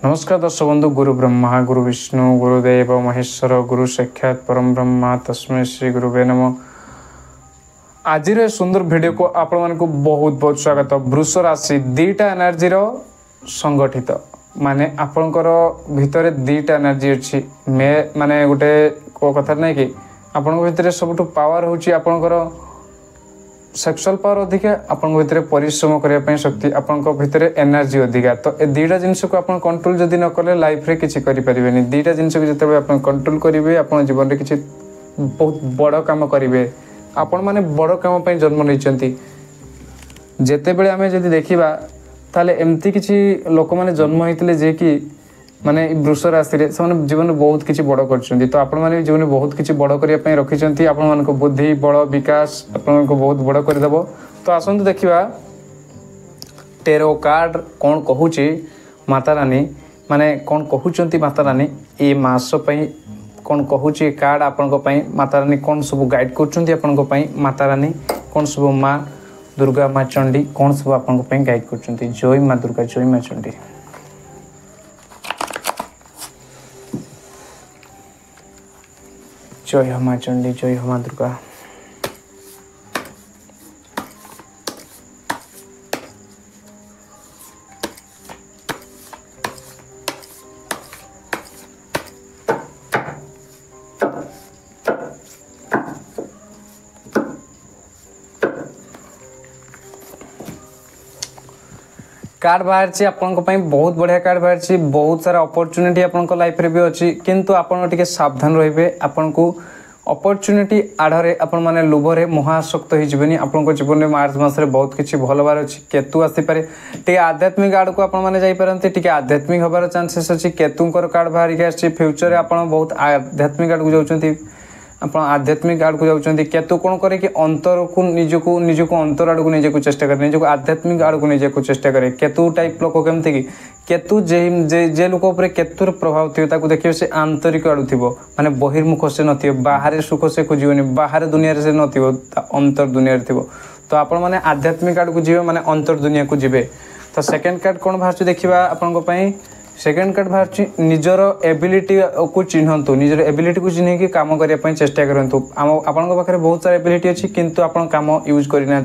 नमस्कार दर्शक बंधु गुरु ब्रह्मा गुरु विष्णु गुरुदेव महेश्वर गुरु साक्षात परम ब्रह्मा तस्मै श्री गुरुवे नमः। आज सुंदर वीडियो को आपण मानक बहुत बहुत स्वागत। वृष राशि दीटा एनर्जी संगठित माने आपणकर भितर दीटा एनर्जी अच्छी मे माने गोटे कथा ना कि आपण भितर सब पावर होची आपणकर सेक्सुअल पावर अधिका आपण भितर परिश्रम करने शक्ति आपण भितर एनर्जी अधिका। तो ए दीटा जिनस को आप कंट्रोल जदि न कले लाइफ रे किसी करें दीटा जिनस को जिते आप कंट्रोल करेंगे आप जीवन में किसी बहुत बड़ काम करेंगे। आपण मैंने बड़ काम पर जन्म नहीं जिते बड़े आम जब देखा ताले एमती किसी लोक मैंने जन्म होते जे कि माने वृष राशि से जीवन में बहुत किसी बड़ कर तो आपण मैंने जीवन में बहुत किसी बड़ करने रखी आपण मान बुद्धि बल विकास आपण को बहुत बड़ करदेव। तो आसतु देखा टेरो कार्ड कौन कहूँ माता रानी माने कौन कहते माता रानी ये मास कौन कहूँ कार्ड आपण माता रानी कौन सब गाइड कर माता रानी कौन सब माँ दुर्गा माँ चंडी कौन सब आपण गाइड कर जय माँ दुर्गा जय माँ चंडी। जय हो माँ चंडी जय हो माँ दुर्गा। कार्ड बाहर बहुत बढ़िया कार्ड बाहर बहुत सारा अपॉर्चुनिटी आपन लाइफ रे भी अच्छी किंतु आपन टिके सावधान रहिबे। आपन को अपॉर्चुनिटी आढ़े आपण माने लोभरे महासक्त हो जीवन आपन जीवन में मार्च मास रे बहुत किसी भल बार अच्छी केतु आसीपे टे आध्यात्मिक आड़ को आपण माने जाई परंती टिके आध्यात्मिक हबार चांसेस अच्छी केतुंकर कार्ड बाहर के फ्यूचर रे आपण बहुत आध्यात्मिक आड़ को जाउछंती आप आध्यात्मिक आड़ को जाऊँच केतु कौन करे कि अंतर को निजको अंतर आड़ को निजे चेष्टा करे निजको आध्यात्मिक आड़ को निजे चेष्टा करे। केतु टाइप लोक केमती कि केतु जे लोक उपर केतुर प्रभाव थी देखिए से आंतरिक आड़ू थी माने बहिर्मुख से नथि बाहर सुख से खोजनी बाहर दुनिया से नथि अंतर दुनिया थी। तो आपण मैंने आध्यात्मिक आड़ को जी माने अंतर दुनिया को जी। तो सेकेंड कार्ड कौन बाहर देखा आपण सेकेंड कार्ड बाहर निजर एबिलिटी को चिन्हतु निजर एबिलिटी को चिन्ह काम करने चेष्टा करूँ। आपण पाखे बहुत सारा एबिलिटी अच्छी किंतु आपण काम यूज करना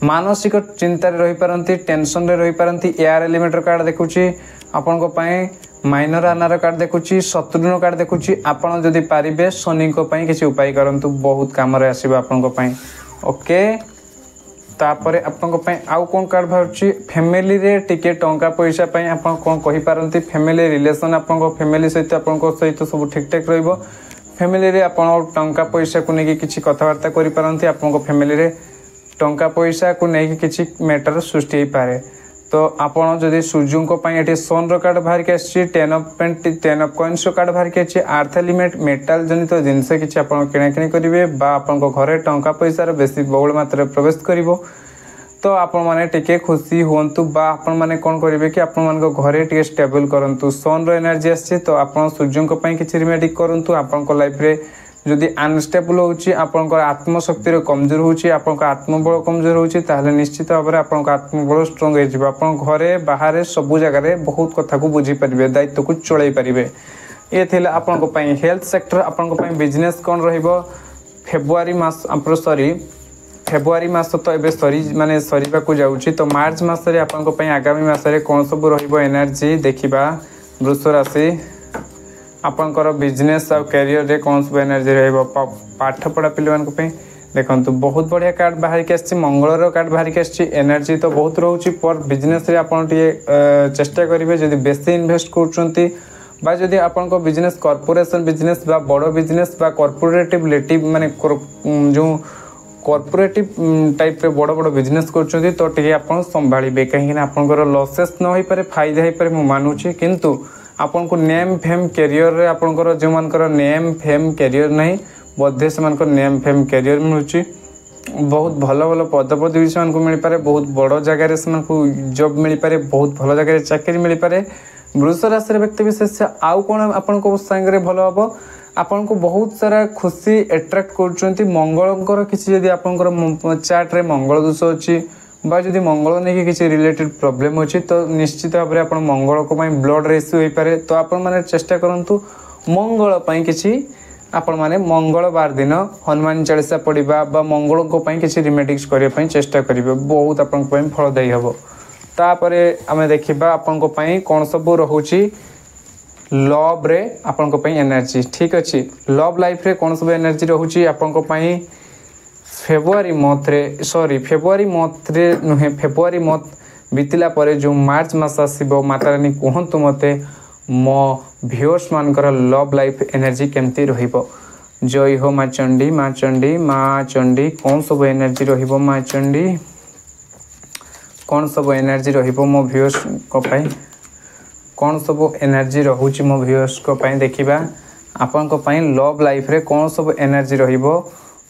मानसिक चिंतार रही पारती टेंशन रे रही पारती। एयर एलिमेंटर कार्ड देखुची आपण माइनर आनार कार्ड देखुची शत्रुघ्न कार्ड देखुची आपण जदि पारिबे शनि किसी उपाय करंतु बहुत काम रे आसीबा आपण ओके। तापर आपण आउ कौन कार्ड बाहर फैमिली रे टिके टंका पैसा आप कौन कहि पारंती फैमिली रिलेशन आपण फैमिली सहित आपण सहित सब ठीक ठाक रहिबो। फैमिली रे आपण टंका पैसा को लेकिन किसी कथबार्ता करि पारंती आपण फैमिली रे टंका पैसा को लेकिन किसी मैटर सृष्टि हो पारे। तो आपड़ जदि सूर्यों ये सन कार्ड बाहर के आसी 10 ऑफ कॉइन्स कार्ड बाहर के अच्छी आर्थ एलिमेंट मेटाल जनित जिनस किसी आप किणाकिणी करेंगे घरे टंका पैसार बेसी बहुल मात्रा प्रवेश कर। तो आपण मैंने टिके खुशी हूँ आपण मैंने कौन करेंगे कि आपण घरे टे स्टेबल करूँ सन एनर्जी आसी। तो आप सूर्यों किसी रिमेडी करूँ आपण लाइफ रे जदि अनस्टेबल होकर आत्मशक्ति कमजोर हो आत्मबल कमजोर हो निश्चित भाव में आप आत्मबल स्ट्रंग हो घरे बाहर सबू जगार बहुत कथा को बुझीपारे दायित्व को चल पारे। ये थे आपण हेल्थ सेक्टर आपण बिजनेस कौन फेब्रुआरी मास सॉरी फेब्रुआरी मास तो ये सरी माने सरीबा को जाउची। तो मार्च मासरे आपण आगामी मासरे कौन सब रहिबो एनर्जी देखिबा। वृष राशि आपंकर बिजनेस और कैरियर रे कौन सब एनर्जी रहिबो पाठ पढ़ा पे देखो बहुत बढ़िया कार्ड बाहर के आसी मंगलर कार्ड बाहर के आसी एनर्जी तो बहुत रोचे पर बिजनेस रे आपण चेष्टा करेंगे जदि बेसी इन्वेस्ट करछंती बा जदि आपण बिजनेस कॉर्पोरेशन बिजनेस बा बड़ बिजनेस बा कॉर्पोरेटिव माने जो कॉर्पोरेटिव टाइप रे बड़ बड़ बिजनेस करछंती तो टिके आपण संभाळिबे कहीं आपनकर लॉसेस न होई पारे फायदा होई पारे मु मानुची किंतु आपन को नेम फेम कैरियर रे आपनकर जो मानकर नेम फेम कैरियर नहीं बोधे से मानकर नेम फेम कैरियर मिलुची बहुत भल भल पदपदवी भी से मिल पारे बहुत बड़ जगह से जॉब मिल पारे बहुत भल जगह चाकरी मिल पारे। वृष राशि व्यक्ति विशेष आउ कौन आपण सांगे भल हम आपण को बहुत सारा खुशी एट्राक्ट कर मंगलकर किसी जदि आपंकर चार्ट रे मंगल दोष अच्छी बा जदि मंगल नहीं किसी रिलेटेड प्रॉब्लम अच्छी तो निश्चित भाव में आप मंगल को ब्लड रेस्यू हो पारे तो आपण मैंने चेष्टा करूँ मंगल किसी आपण मैंने मंगलवार दिन हनुमान चालीसा पढ़ा बा मंगल को किसी रिमेडिक्स करने चेष्टा करेंगे बहुत आपण फलदायी हम तापर आम देखा आपण कौन सब रोचे लव रे आपण एनर्जी ठीक अच्छे लव लाइफ रे कौन सब एनर्जी रोचे आपण फेब्रुआरी मंथ रे सॉरी फेब्रुआरी मंथ रे नुहे फेब्रुआरी मंथ बीतला परे जो मार्च मास आसीबो माता रानी कहंतु मते मो व्यूअर्स मानकर लव लाइफ एनर्जी केमती रहिबो जय हो माँ चंडी कौन सब एनर्जी रहिबो माँ चंडी कौन सब एनर्जी रहिबो मो व्यूअर्स को पाई कौन सब एनर्जी रहुची मो व्यूअर्स को पाई देखिबा आपन को पाई लव लाइफ रे कौन सब एनर्जी रहिबो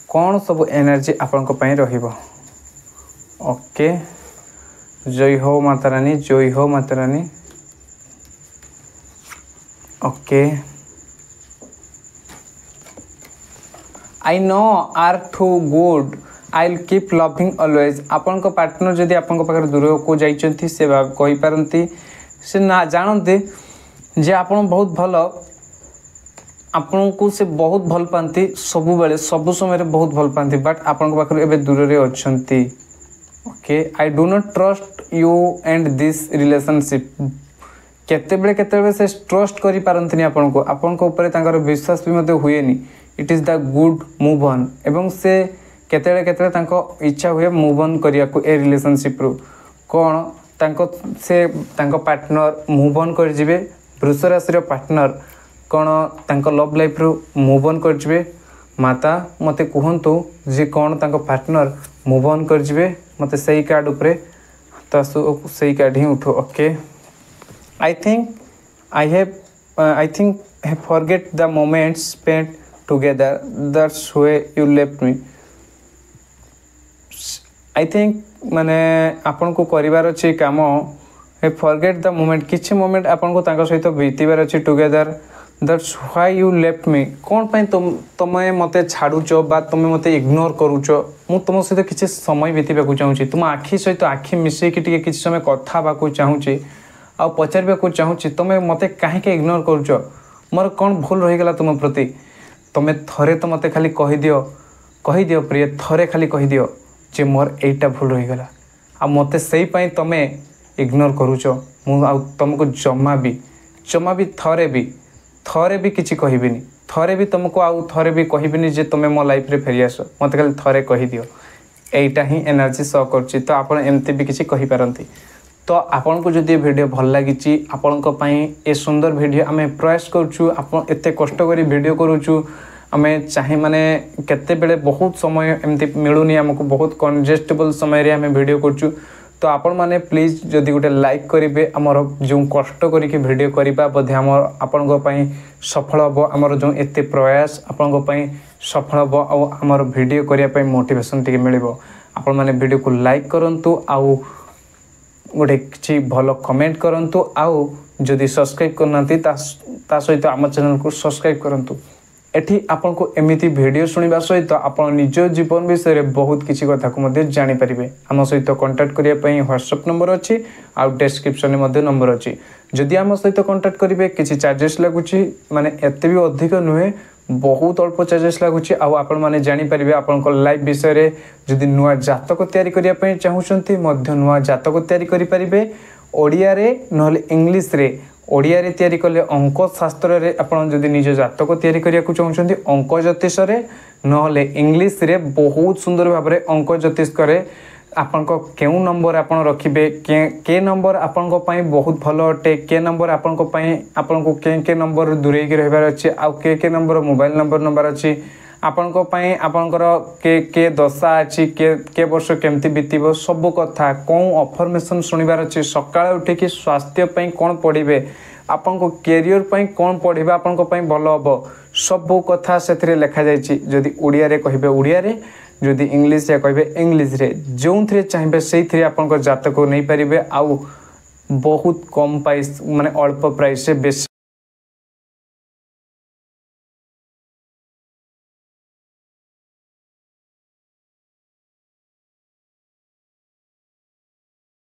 कौन सब एनर्जी आपन को पाई रहिबो ओके जय हो माता रानी okay I know are too good I will keep loving always आपन को पार्टनर जदि आपन को पाखर दूर को जाइचंती से कहि पारंती से ना जानते जे आपन बहुत भल आपन को से बहुत भल पाती सब बेले सब समय बहुत भल पाती बट आपन को पाखर एबे दूर रे अछंती okay I do not trust you and this relationship केते से ट्रस्ट करि पारंतनी आपन को ऊपर तांकर विश्वास भी मते हुएनी it is the good move on एवं से केते तांको इच्छा हुए मूव ऑन करिया को ए रिलेशनशिप रो कोन तांको से तांको पार्टनर मूव ऑन कर जिवे वृष राशि रो पार्टनर कोन तांको लव लाइफ रो मूव ऑन कर जिवे माता मते कहंतु जे कोन तांको पार्टनर मूव ऑन कर जिवे मते सही कार्ड ऊपर तो सही कार्ड ही उठो okay I think I forget the moments spent together. That's why you left me. I think माने आपन को करिवार अछि काम I forget the moment किछि मोमेंट आपन को तांका सहित बीतिबार अछि together. That's why you left me. कोन पय तमे मते छाडुचो बा तमे मते इग्नोर करूचो मु तुम सहित किछि समय बीतिबा को चाहूची तुम आखि सहित आखि मिसे कि किछि समय कथा बा को चाहूची आ पचार को चाहूँगी तुम्हें मत कहीं इग्नोर करुच मोर कौन भूल रहीगला तुम प्रति तुम्हें थरे तो मत खाली कहीदियो प्रिय थरे खाली कहीदियो जे मोर एटा भूल रहीगला आ मत से तुम्हें इग्नोर करुच तुमको जमा भी थरे भी किसी कहबिनी थरे भी तुमको आउ थरे भी कहबिनी जे तुम्हें मो लाइफ रे फेरी आस मत खाली थरे कहीदियो एटा ही एनर्जी शो कर तो आप एमती भी किसी कही पारंती तो आपन को जदि वीडियो भल लगी आपण को पई ए सुंदर वीडियो आमे प्रयास करछु आपण एते कष्ट करी वीडियो करूछु आमे चाहे माने केते बेले बहुत समय एमती मिलुनी हमको बहुत कंजेस्टेबल समय रे आमे वीडियो करछु तो आपण माने प्लीज जदि गोटे लाइक करिवे हमर जो कष्ट करी के वीडियो करिबा बधे हमर आपण को पई सफल हो हमर जो एते प्रयास आपण को पई सफल हो आ हमर वीडियो करिया पई मोटिवेशन टिके मिलिबो आपण माने वीडियो को लाइक करंतु आउ गोटे किसी भल कमेंट करंतु आउ जदि सब्सक्राइब करना सहित आम चैनल को सब्सक्राइब करंतु एठी आपन को एमिति वीडियो सुनिबा सहित आपन निज जीवन विषय में बहुत किसी कथा को मध्य जानि परिबे आम सहित कांटेक्ट करिया पई व्हाट्सएप नंबर अछि आ डिस्क्रिप्शन में मध्य नंबर अछि जदि आम सहित कांटेक्ट करिवे किसी चार्जेस लागुछि माने एते भी अधिक नुहे बहुत अल्प चार्जेस लगुच आपण मैंने जानीपर आपण लाइफ विषय रे जदि नुआ जातक तैयारी करने चाहूँगी नुआ जातक तैयारी करें ओडिया रे नहले इंग्लिश रे ओडिया रे तैयारी कले अंक शास्त्र रे आपण जदि निज जातक तैयारी करिया को चाहूँगी अंक ज्योतिष रे नहले इंग्लिश रे बहुत सुंदर भाव में अंक ज्योतिष करे आपण को केउ नंबर आपण रखिबे के नंबर आपण को पई बहुत भलो अटे के नंबर आपण को पई आपण को के नंबर दूरे के रहबार अछि आ के नंबर मोबाइल नंबर अछि आपण को पई आपनकर के दशा अछि के वर्ष केमती बीतिबो सब कथा कोन अफर्मेशन सुनिबार अछि सकाळ उठी कि स्वास्थ्य पई कोन पढिबे आपण को कैरियर पई कोन पढिबे आपण को पई भलो हबो सब कथा सेथरे लिखा जायछि जदि ओडिया रे कहिबे ओडिया रे जदि इंग्लिश या कहे इंग्लिश रे जो थे चाहिए से आप जातक नहीं पारे आउ बहुत कम प्राइस माने अल्प प्राइस से बेस